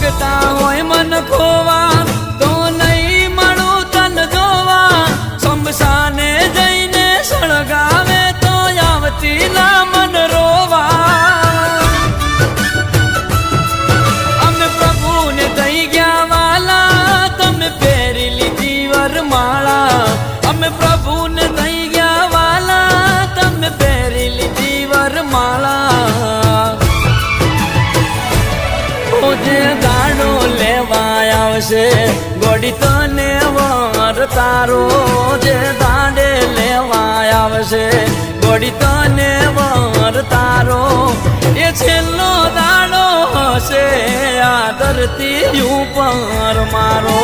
માગતા હોય મન ખોવા તો નહીં મળું તન જોવા શમશાને જઈને સળગાવે તો આવતી ના મન રોવા અમે પ્રભુને દઈ ગયા વાલા તમે પહેરી લીધી વરમાળા અમે પ્રભુને દઈ ગયા વાલા તમે પહેરી લીધી વરમાળા જે દાડો લેવા આવશે ગોડી તને વર તારો જે દાડે લેવા આવશે ગોડી તને વર તારો એ છેલ્લો દાડો હશે આ ધરતી ઉપર મારો